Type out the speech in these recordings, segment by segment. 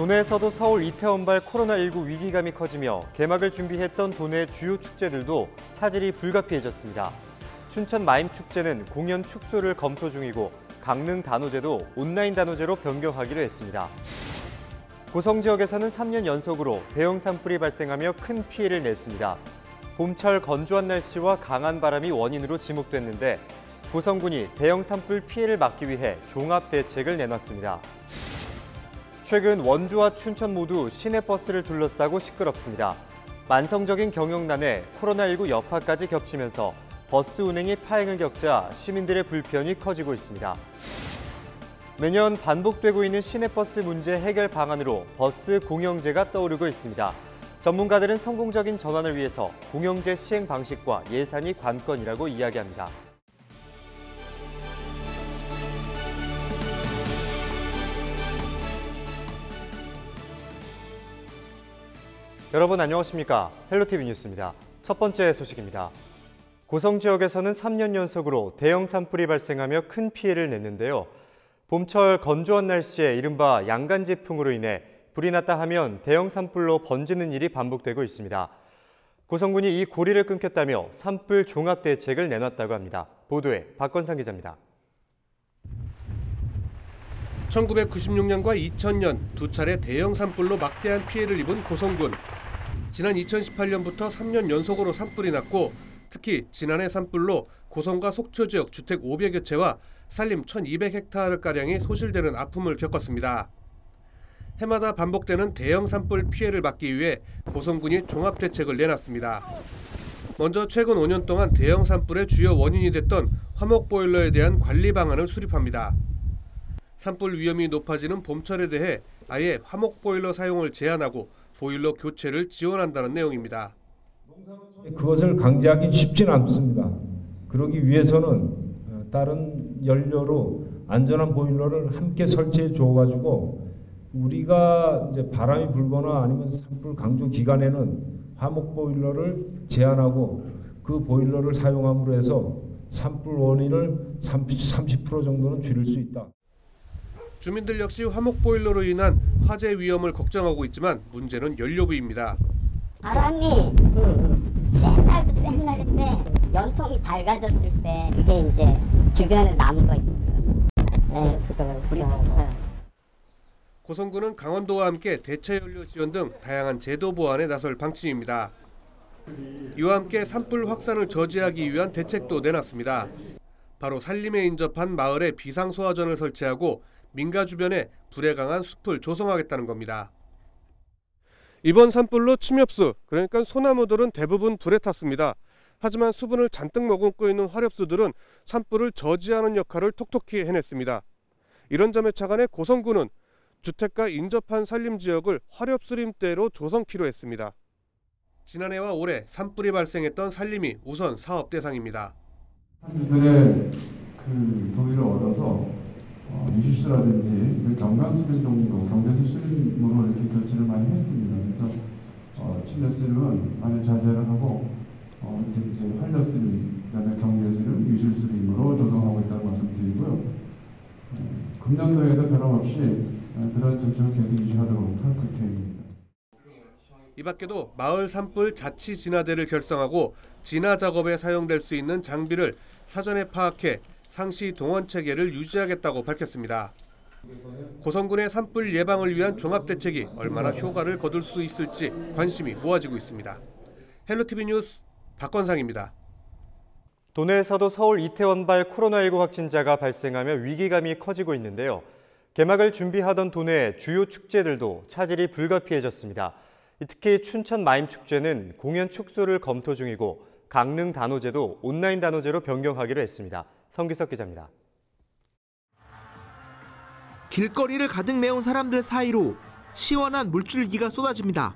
도내에서도 서울 이태원발 코로나19 위기감이 커지며 개막을 준비했던 도내 주요 축제들도 차질이 불가피해졌습니다. 춘천 마임축제는 공연 축소를 검토 중이고 강릉 단오제도 온라인 단오제로 변경하기로 했습니다. 고성 지역에서는 3년 연속으로 대형 산불이 발생하며 큰 피해를 냈습니다. 봄철 건조한 날씨와 강한 바람이 원인으로 지목됐는데 고성군이 대형 산불 피해를 막기 위해 종합 대책을 내놨습니다. 최근 원주와 춘천 모두 시내버스를 둘러싸고 시끄럽습니다. 만성적인 경영난에 코로나19 여파까지 겹치면서 버스 운행이 파행을 겪자 시민들의 불편이 커지고 있습니다. 매년 반복되고 있는 시내버스 문제 해결 방안으로 버스 공영제가 떠오르고 있습니다. 전문가들은 성공적인 전환을 위해서 공영제 시행 방식과 예산이 관건이라고 이야기합니다. 여러분 안녕하십니까? 헬로티비 뉴스입니다. 첫 번째 소식입니다. 고성 지역에서는 3년 연속으로 대형 산불이 발생하며 큰 피해를 냈는데요. 봄철 건조한 날씨에 이른바 양간지풍으로 인해 불이 났다 하면 대형 산불로 번지는 일이 반복되고 있습니다. 고성군이 이 고리를 끊겠다며 산불 종합 대책을 내놨다고 합니다. 보도에 박건상 기자입니다. 1996년과 2000년 두 차례 대형 산불로 막대한 피해를 입은 고성군. 지난 2018년부터 3년 연속으로 산불이 났고 특히 지난해 산불로 고성과 속초 지역 주택 500여 채와 산림 1200헥타르가량이 소실되는 아픔을 겪었습니다. 해마다 반복되는 대형 산불 피해를 막기 위해 고성군이 종합대책을 내놨습니다. 먼저 최근 5년 동안 대형 산불의 주요 원인이 됐던 화목보일러에 대한 관리 방안을 수립합니다. 산불 위험이 높아지는 봄철에 대해 아예 화목보일러 사용을 제한하고 보일러 교체를 지원한다는 내용입니다. 그것을 강제하기 쉽지는 않습니다. 그러기 위해서는 다른 연료로 안전한 보일러를 함께 설치해 줘가지고 우리가 이제 바람이 불거나 아니면 산불 강조 기간에는 화목 보일러를 제한하고 그 보일러를 사용함으로 해서 산불 원인을 30% 정도는 줄일 수 있다. 주민들 역시 화목 보일러로 인한 화재 위험을 걱정하고 있지만 문제는 연료비입니다. 바람이 센 날도 센 날인데 연통이 밝아졌을 때 이게 이제 주변에 나무가 있거든요. 네, 그거 불이 붙어요. 고성군은 강원도와 함께 대체 연료 지원 등 다양한 제도 보완에 나설 방침입니다. 이와 함께 산불 확산을 저지하기 위한 대책도 내놨습니다. 바로 산림에 인접한 마을에 비상소화전을 설치하고 민가 주변에 불에 강한 숲을 조성하겠다는 겁니다. 이번 산불로 침엽수, 그러니까 소나무들은 대부분 불에 탔습니다. 하지만 수분을 잔뜩 머금고 있는 화렵수들은 산불을 저지하는 역할을 톡톡히 해냈습니다. 이런 점에 착안해 고성군은 주택가 인접한 산림지역을 화렵수림대로 조성키로 했습니다. 지난해와 올해 산불이 발생했던 산림이 우선 사업 대상입니다. 산지들의 그 동의를 얻어서 유실수라든지 경관수림 정도, 경계수 수림으로 이렇게 교체를 많이 했습니다. 그래서 침례수림은 많이 자제를 하고 이렇게 이제 한려수림, 그다음에 경계수림, 유실수림으로 조성하고 있다는 말씀드리고요. 금년도에도 변함없이 그런 정책을 계속 유지하도록 할 계획입니다. 이 밖에도 마을 산불 자치 진화대를 결성하고 진화 작업에 사용될 수 있는 장비를 사전에 파악해 상시 동원 체계를 유지하겠다고 밝혔습니다. 고성군의 산불 예방을 위한 종합대책이 얼마나 효과를 거둘 수 있을지 관심이 모아지고 있습니다. 헬로티비 뉴스 박건상입니다. 도내에서도 서울 이태원발 코로나19 확진자가 발생하며 위기감이 커지고 있는데요. 개막을 준비하던 도내 주요 축제들도 차질이 불가피해졌습니다. 특히 춘천 마임축제는 공연 축소를 검토 중이고 강릉 단오제도 온라인 단오제로 변경하기로 했습니다. 성기석 기자입니다. 길거리를 가득 메운 사람들 사이로 시원한 물줄기가 쏟아집니다.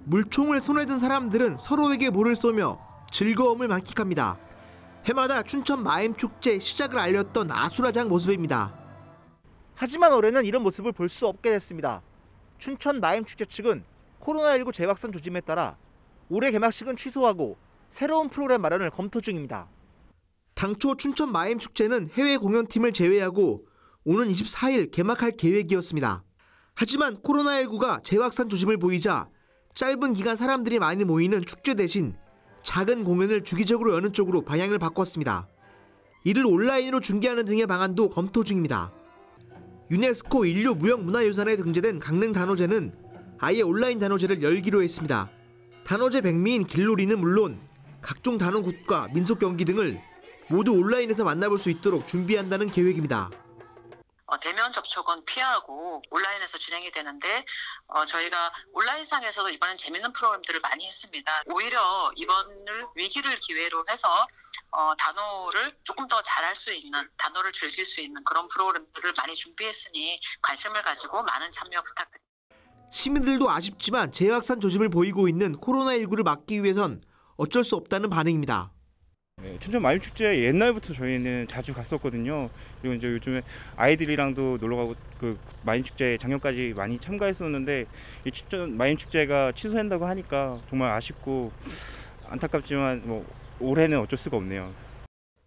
물총을 손에 든 사람들은 서로에게 물을 쏘며 즐거움을 만끽합니다. 해마다 춘천 마임축제 시작을 알렸던 아수라장 모습입니다. 하지만 올해는 이런 모습을 볼 수 없게 됐습니다. 춘천 마임축제 측은 코로나19 재확산 조짐에 따라 올해 개막식은 취소하고 새로운 프로그램 마련을 검토 중입니다. 당초 춘천 마임축제는 해외 공연팀을 제외하고 오는 24일 개막할 계획이었습니다. 하지만 코로나19가 재확산 조짐을 보이자 짧은 기간 사람들이 많이 모이는 축제 대신 작은 공연을 주기적으로 여는 쪽으로 방향을 바꿨습니다. 이를 온라인으로 중계하는 등의 방안도 검토 중입니다. 유네스코 인류 무형문화유산에 등재된 강릉 단오제는 아예 온라인 단오제를 열기로 했습니다. 단오제 백미인 길놀이는 물론 각종 단오굿과 민속경기 등을 모두 온라인에서 만나볼 수 있도록 준비한다는 계획입니다. 대면 접촉은 피하고 온라인에서 진행이 되는데 저희가 온라인상에서도 이번엔 재밌는 프로그램들을 많이 했습니다. 오히려 이번을 위기를 기회로 해서 단오를 조금 더 잘할 수 있는, 단오를 즐길 수 있는 그런 프로그램들을 많이 준비했으니 관심을 가지고 많은 참여 부탁드립니다. 시민들도 아쉽지만 재확산 조짐을 보이고 있는 코로나19를 막기 위해선 어쩔 수 없다는 반응입니다. 네, 춘천 마임축제 옛날부터 저희는 자주 갔었거든요. 그리고 이제 요즘에 아이들이랑도 놀러가고 그 마임축제 작년까지 많이 참가했었는데 이 춘천 마임축제가 취소된다고 하니까 정말 아쉽고 안타깝지만 뭐 올해는 어쩔 수가 없네요.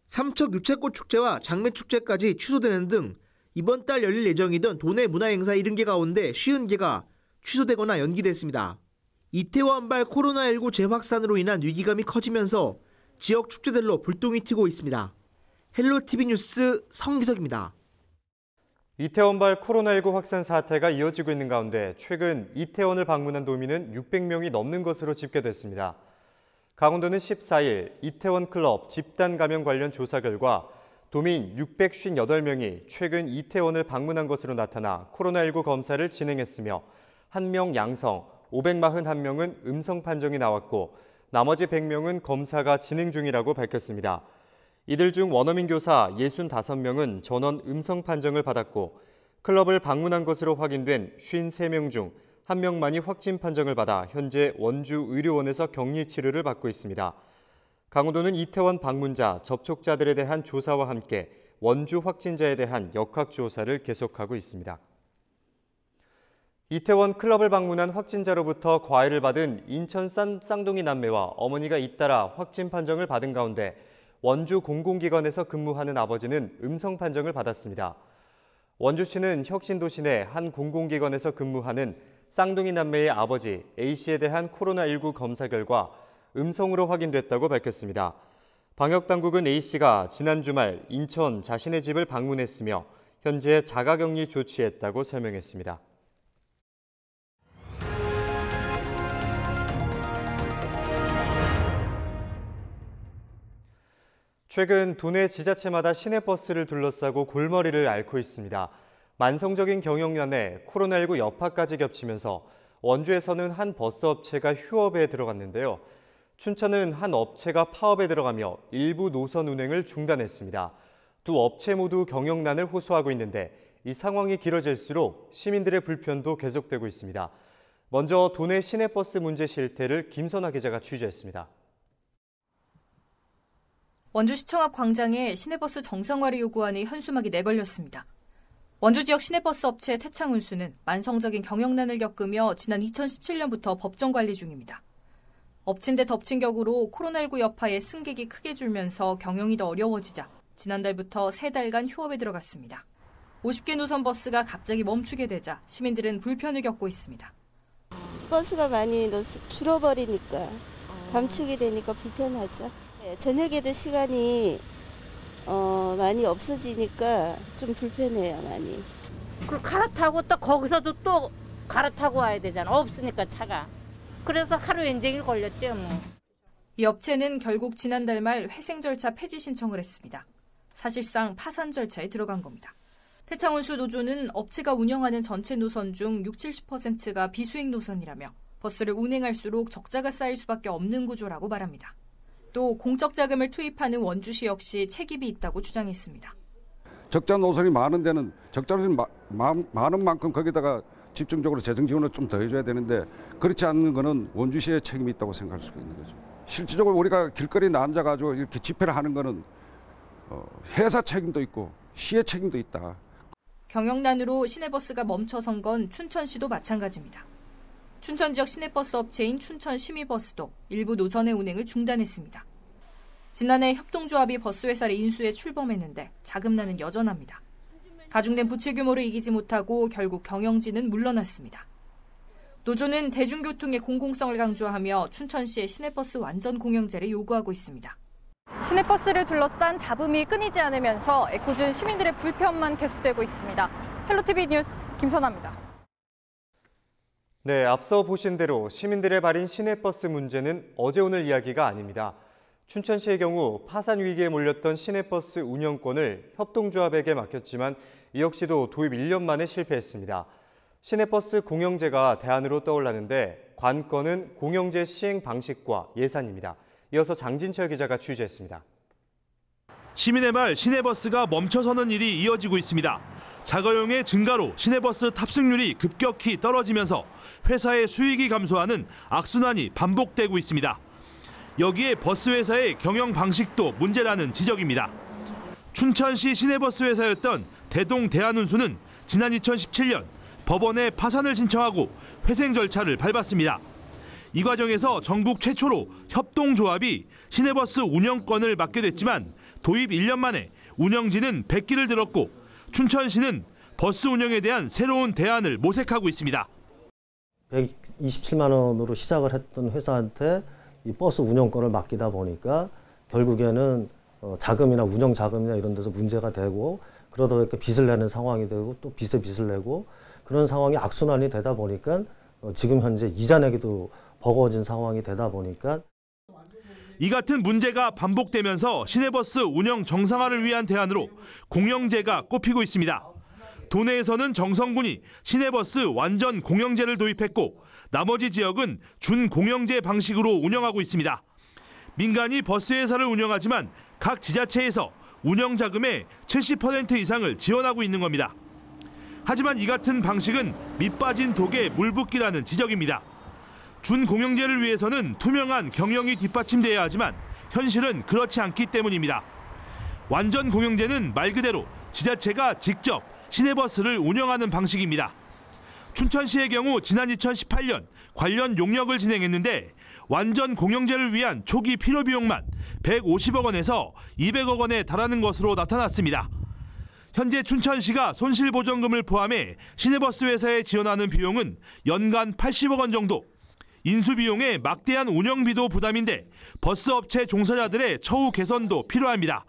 삼척 유채꽃 축제와 장매축제까지 취소되는 등 이번 달 열릴 예정이던 도내 문화행사 70개 가운데 50개가 취소되거나 연기됐습니다. 이태원발 코로나19 재확산으로 인한 위기감이 커지면서 지역 축제들로 불똥이 튀고 있습니다. 헬로티비 뉴스 성기석입니다. 이태원발 코로나19 확산 사태가 이어지고 있는 가운데 최근 이태원을 방문한 도민은 600명이 넘는 것으로 집계됐습니다. 강원도는 14일 이태원 클럽 집단 감염 관련 조사 결과 도민 658명이 최근 이태원을 방문한 것으로 나타나 코로나19 검사를 진행했으며 1명 양성, 541명은 음성 판정이 나왔고 나머지 100명은 검사가 진행 중이라고 밝혔습니다. 이들 중 원어민 교사 65명은 전원 음성 판정을 받았고 클럽을 방문한 것으로 확인된 53명 중 1명만이 확진 판정을 받아 현재 원주 의료원에서 격리 치료를 받고 있습니다. 강원도는 이태원 방문자, 접촉자들에 대한 조사와 함께 원주 확진자에 대한 역학조사를 계속하고 있습니다. 이태원 클럽을 방문한 확진자로부터 과외를 받은 인천 쌍둥이 남매와 어머니가 잇따라 확진 판정을 받은 가운데 원주 공공기관에서 근무하는 아버지는 음성 판정을 받았습니다. 원주시는 혁신도시 내 한 공공기관에서 근무하는 쌍둥이 남매의 아버지 A씨에 대한 코로나19 검사 결과 음성으로 확인됐다고 밝혔습니다. 방역당국은 A씨가 지난 주말 인천 자신의 집을 방문했으며 현재 자가격리 조치했다고 설명했습니다. 최근 도내 지자체마다 시내버스를 둘러싸고 골머리를 앓고 있습니다. 만성적인 경영난에 코로나19 여파까지 겹치면서 원주에서는 한 버스 업체가 휴업에 들어갔는데요. 춘천은 한 업체가 파업에 들어가며 일부 노선 운행을 중단했습니다. 두 업체 모두 경영난을 호소하고 있는데 이 상황이 길어질수록 시민들의 불편도 계속되고 있습니다. 먼저 도내 시내버스 문제 실태를 김선아 기자가 취재했습니다. 원주시청 앞 광장에 시내버스 정상화를 요구하는 현수막이 내걸렸습니다. 원주 지역 시내버스 업체 태창운수는 만성적인 경영난을 겪으며 지난 2017년부터 법정 관리 중입니다. 엎친 데 덮친 격으로 코로나19 여파에 승객이 크게 줄면서 경영이 더 어려워지자 지난달부터 3달간 휴업에 들어갔습니다. 50개 노선 버스가 갑자기 멈추게 되자 시민들은 불편을 겪고 있습니다. 버스가 많이 줄어버리니까 감축이 되니까 불편하죠. 저녁에도 시간이 많이 없어지니까 좀 불편해요, 많이. 그 갈아타고 또 거기서도 또 갈아타고 와야 되잖아. 없으니까 차가. 그래서 하루 연장일 걸렸죠, 뭐. 이 업체는 결국 지난달 말 회생 절차 폐지 신청을 했습니다. 사실상 파산 절차에 들어간 겁니다. 태창운수 노조는 업체가 운영하는 전체 노선 중 60-70%가 비수익 노선이라며 버스를 운행할수록 적자가 쌓일 수밖에 없는 구조라고 말합니다. 또 공적 자금을 투입하는 원주시 역시 책임이 있다고 주장했습니다. 적자 노선이 많은 데는 적자 노선이 많은 만큼 거기다가 집중적으로 재정 지원을 좀 더 해줘야 되는데 그렇지 않는 거는 원주시의 책임이 있다고 생각할 수가 있는 거죠. 실질적으로 우리가 길거리에 앉아가지고 이렇게 집회를 하는 거는 회사 책임도 있고 시의 책임도 있다. 경영난으로 시내버스가 멈춰선 건 춘천시도 마찬가지입니다. 춘천 지역 시내버스 업체인 춘천시미버스도 일부 노선의 운행을 중단했습니다. 지난해 협동조합이 버스회사를 인수해 출범했는데 자금난은 여전합니다. 가중된 부채 규모를 이기지 못하고 결국 경영진은 물러났습니다. 노조는 대중교통의 공공성을 강조하며 춘천시의 시내버스 완전 공영제를 요구하고 있습니다. 시내버스를 둘러싼 잡음이 끊이지 않으면서 애꿎은 시민들의 불편만 계속되고 있습니다. 헬로티비 뉴스 김선아입니다. 네, 앞서 보신 대로 시민들의 발인 시내버스 문제는 어제 오늘 이야기가 아닙니다. 춘천시의 경우 파산 위기에 몰렸던 시내버스 운영권을 협동조합에게 맡겼지만 이 역시도 도입 1년 만에 실패했습니다. 시내버스 공영제가 대안으로 떠올랐는데 관건은 공영제 시행 방식과 예산입니다. 이어서 장진철 기자가 취재했습니다. 시민의 말 시내버스가 멈춰서는 일이 이어지고 있습니다. 자가용의 증가로 시내버스 탑승률이 급격히 떨어지면서 회사의 수익이 감소하는 악순환이 반복되고 있습니다. 여기에 버스 회사의 경영 방식도 문제라는 지적입니다. 춘천시 시내버스 회사였던 대동 대한운수는 지난 2017년 법원에 파산을 신청하고 회생 절차를 밟았습니다. 이 과정에서 전국 최초로 협동조합이 시내버스 운영권을 맡게 됐지만 도입 1년 만에 운영진은 백기를 들었고 춘천시는 버스 운영에 대한 새로운 대안을 모색하고 있습니다. 127만 원으로 시작을 했던 회사한테 이 버스 운영권을 맡기다 보니까 결국에는 자금이나 운영 자금이나 이런 데서 문제가 되고 그러다 보니까 빚을 내는 상황이 되고 또 빚에 빚을 내고 그런 상황이 악순환이 되다 보니까 지금 현재 이자 내기도 버거워진 상황이 되다 보니까 이 같은 문제가 반복되면서 시내버스 운영 정상화를 위한 대안으로 공영제가 꼽히고 있습니다. 도내에서는 정성군이 시내버스 완전 공영제를 도입했고 나머지 지역은 준공영제 방식으로 운영하고 있습니다. 민간이 버스 회사를 운영하지만 각 지자체에서 운영 자금의 70% 이상을 지원하고 있는 겁니다. 하지만 이 같은 방식은 밑빠진 독에 물붓기라는 지적입니다. 준공영제를 위해서는 투명한 경영이 뒷받침돼야 하지만 현실은 그렇지 않기 때문입니다. 완전 공영제는 말 그대로 지자체가 직접 시내버스를 운영하는 방식입니다. 춘천시의 경우 지난 2018년 관련 용역을 진행했는데 완전 공영제를 위한 초기 필요 비용만 150억 원에서 200억 원에 달하는 것으로 나타났습니다. 현재 춘천시가 손실보전금을 포함해 시내버스 회사에 지원하는 비용은 연간 80억 원 정도. 인수비용에 막대한 운영비도 부담인데 버스업체 종사자들의 처우 개선도 필요합니다.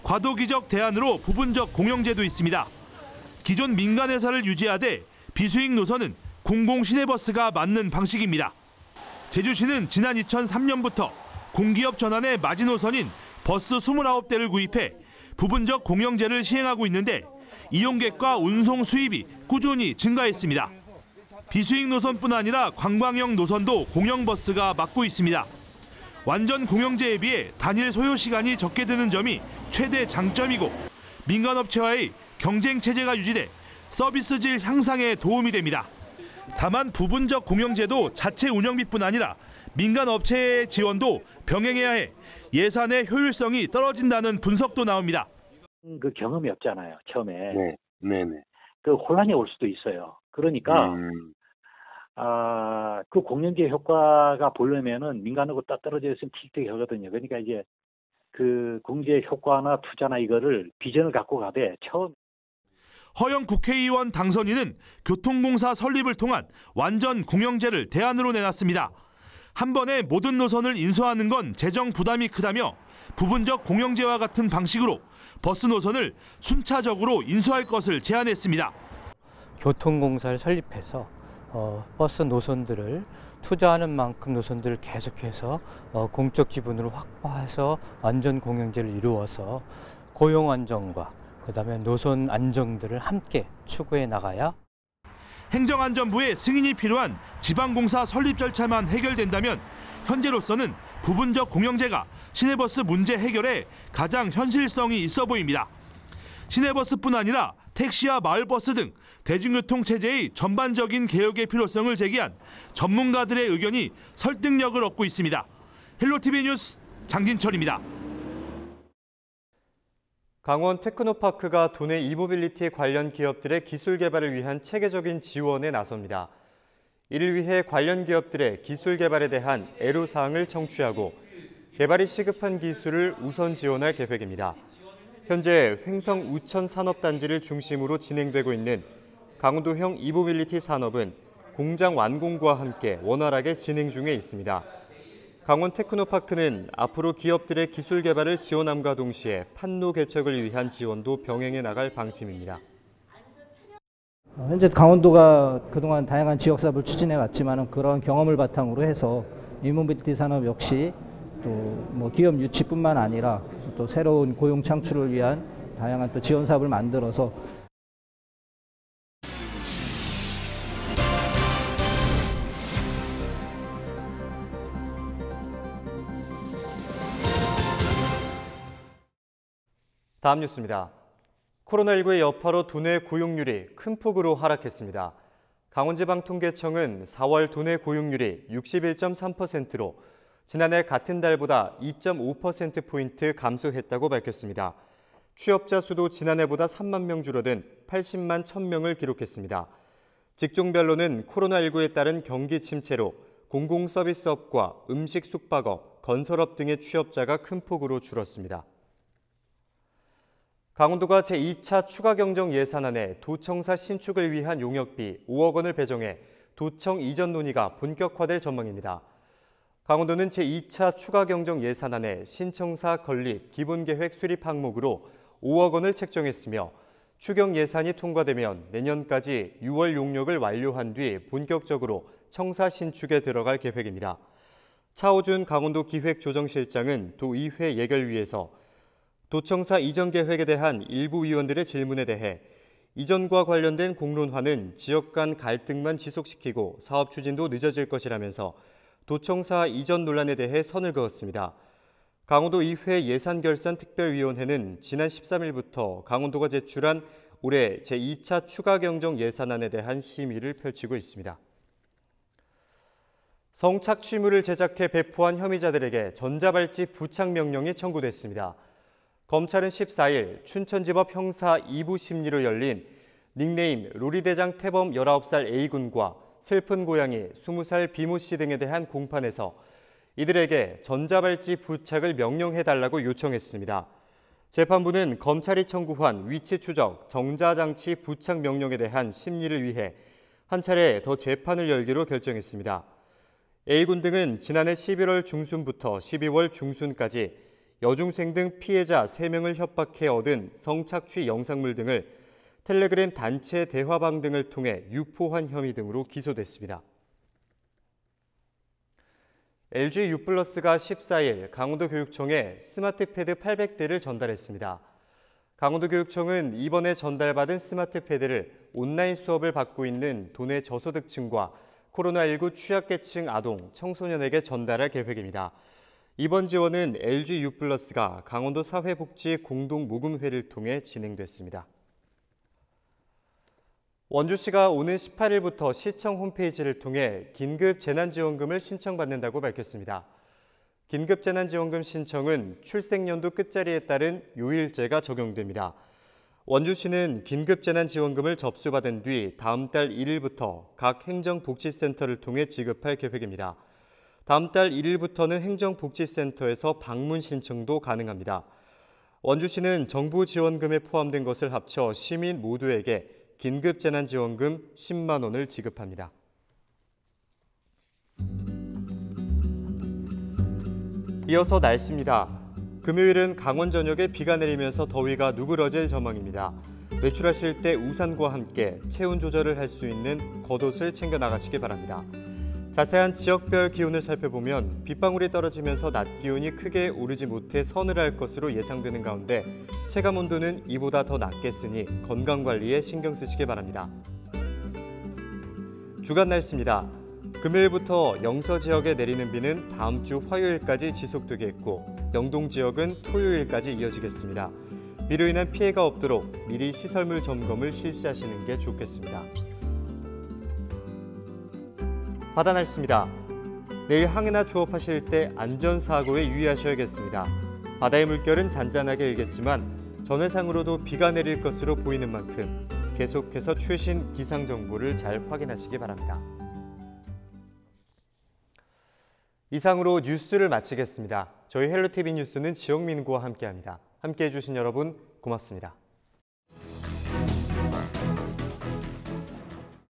과도기적 대안으로 부분적 공영제도 있습니다. 기존 민간회사를 유지하되 비수익 노선은 공공시내버스가 맞는 방식입니다. 제주시는 지난 2003년부터 공기업 전환의 마지노선인 버스 29대를 구입해 부분적 공영제를 시행하고 있는데 이용객과 운송 수입이 꾸준히 증가했습니다. 비수익 노선뿐 아니라 관광형 노선도 공영버스가 맡고 있습니다. 완전 공영제에 비해 단일 소요 시간이 적게 드는 점이 최대 장점이고 민간업체와의 경쟁 체제가 유지돼 서비스질 향상에 도움이 됩니다. 다만 부분적 공영제도 자체 운영비뿐 아니라 민간업체의 지원도 병행해야 해 예산의 효율성이 떨어진다는 분석도 나옵니다. 그 경험이 없잖아요, 처음에. 네네. 그 혼란이 올 수도 있어요. 그러니까 그 공영제 효과가 보려면은 민간하고 딱 떨어져 있으면 틱틱하거든요. 그러니까 이제 그 공제 효과나 투자나 이거를 비전을 갖고 가되 처음. 허영 국회의원 당선인은 교통공사 설립을 통한 완전 공영제를 대안으로 내놨습니다. 한 번에 모든 노선을 인수하는 건 재정 부담이 크다며 부분적 공영제와 같은 방식으로 버스 노선을 순차적으로 인수할 것을 제안했습니다. 교통공사를 설립해서 버스 노선들을 투자하는 만큼 노선들을 계속해서 공적 지분으로 확보해서 완전 공영제를 이루어서 고용 안정과 그다음에 노선 안정들을 함께 추구해 나가야. 행정안전부의 승인이 필요한 지방공사 설립 절차만 해결된다면 현재로서는 부분적 공영제가 시내버스 문제 해결에 가장 현실성이 있어 보입니다. 시내버스뿐 아니라 택시와 마을버스 등 대중교통 체제의 전반적인 개혁의 필요성을 제기한 전문가들의 의견이 설득력을 얻고 있습니다. 헬로티비 뉴스 장진철입니다. 강원 테크노파크가 도내 이모빌리티 관련 기업들의 기술 개발을 위한 체계적인 지원에 나섭니다. 이를 위해 관련 기업들의 기술 개발에 대한 애로사항을 청취하고 개발이 시급한 기술을 우선 지원할 계획입니다. 현재 횡성 우천 산업단지를 중심으로 진행되고 있는 강원도형 이모빌리티 산업은 공장 완공과 함께 원활하게 진행 중에 있습니다. 강원 테크노파크는 앞으로 기업들의 기술 개발을 지원함과 동시에 판로 개척을 위한 지원도 병행해 나갈 방침입니다. 현재 강원도가 그동안 다양한 지역 사업을 추진해 왔지만 그런 경험을 바탕으로 해서 이모빌리티 산업 역시 또 뭐 기업 유치뿐만 아니라 또 새로운 고용 창출을 위한 다양한 또 지원 사업을 만들어서 다음 뉴스입니다. 코로나19의 여파로 도내 고용률이 큰 폭으로 하락했습니다. 강원지방통계청은 4월 도내 고용률이 61.3%로 지난해 같은 달보다 2.5%포인트 감소했다고 밝혔습니다. 취업자 수도 지난해보다 3만 명 줄어든 80만 1,000명을 기록했습니다. 직종별로는 코로나19에 따른 경기 침체로 공공서비스업과 음식 숙박업, 건설업 등의 취업자가 큰 폭으로 줄었습니다. 강원도가 제2차 추가경정 예산안에 도청사 신축을 위한 용역비 5억 원을 배정해 도청 이전 논의가 본격화될 전망입니다. 강원도는 제2차 추가경정 예산안에 신청사 건립 기본계획 수립 항목으로 5억 원을 책정했으며 추경 예산이 통과되면 내년까지 6월 용역을 완료한 뒤 본격적으로 청사 신축에 들어갈 계획입니다. 차오준 강원도 기획조정실장은 도의회 예결위에서 도청사 이전 계획에 대한 일부 의원들의 질문에 대해 이전과 관련된 공론화는 지역 간 갈등만 지속시키고 사업 추진도 늦어질 것이라면서 도청사 이전 논란에 대해 선을 그었습니다. 강원도의회 예산결산특별위원회는 지난 13일부터 강원도가 제출한 올해 제2차 추가경정 예산안에 대한 심의를 펼치고 있습니다. 성착취물을 제작해 배포한 혐의자들에게 전자발찌 부착 명령이 청구됐습니다. 검찰은 14일 춘천지법 형사 2부 심리로 열린 닉네임 로리대장 태범 19살 A군과 슬픈 고양이 20살 비모 씨 등에 대한 공판에서 이들에게 전자발찌 부착을 명령해달라고 요청했습니다. 재판부는 검찰이 청구한 위치 추적, 정자장치 부착 명령에 대한 심리를 위해 한 차례 더 재판을 열기로 결정했습니다. A군 등은 지난해 11월 중순부터 12월 중순까지 여중생 등 피해자 3명을 협박해 얻은 성착취 영상물 등을 텔레그램 단체 대화방 등을 통해 유포한 혐의 등으로 기소됐습니다. LG U+가 14일 강원도교육청에 스마트패드 800대를 전달했습니다. 강원도교육청은 이번에 전달받은 스마트패드를 온라인 수업을 받고 있는 도내 저소득층과 코로나19 취약계층 아동, 청소년에게 전달할 계획입니다. 이번 지원은 LG U+가 강원도 사회복지공동모금회를 통해 진행됐습니다. 원주시가 오는 18일부터 시청 홈페이지를 통해 긴급재난지원금을 신청받는다고 밝혔습니다. 긴급재난지원금 신청은 출생연도 끝자리에 따른 요일제가 적용됩니다. 원주시는 긴급재난지원금을 접수받은 뒤 다음 달 1일부터 각 행정복지센터를 통해 지급할 계획입니다. 다음 달 1일부터는 행정복지센터에서 방문 신청도 가능합니다. 원주시는 정부 지원금에 포함된 것을 합쳐 시민 모두에게 긴급재난지원금 10만 원을 지급합니다. 이어서 날씨입니다. 금요일은 강원 전역에 비가 내리면서 더위가 누그러질 전망입니다. 외출하실 때 우산과 함께 체온 조절을 할 수 있는 겉옷을 챙겨 나가시기 바랍니다. 자세한 지역별 기온을 살펴보면 빗방울이 떨어지면서 낮 기온이 크게 오르지 못해 서늘할 것으로 예상되는 가운데 체감온도는 이보다 더 낮겠으니 건강관리에 신경 쓰시기 바랍니다. 주간 날씨입니다. 금요일부터 영서 지역에 내리는 비는 다음 주 화요일까지 지속되겠고 영동 지역은 토요일까지 이어지겠습니다. 비로 인한 피해가 없도록 미리 시설물 점검을 실시하시는 게 좋겠습니다. 바다 날씨입니다. 내일 항해나 조업하실 때 안전사고에 유의하셔야겠습니다. 바다의 물결은 잔잔하게 일겠지만 전해상으로도 비가 내릴 것으로 보이는 만큼 계속해서 최신 기상정보를 잘 확인하시기 바랍니다. 이상으로 뉴스를 마치겠습니다. 저희 헬로티비 뉴스는 지역민구와 함께합니다. 함께해 주신 여러분 고맙습니다.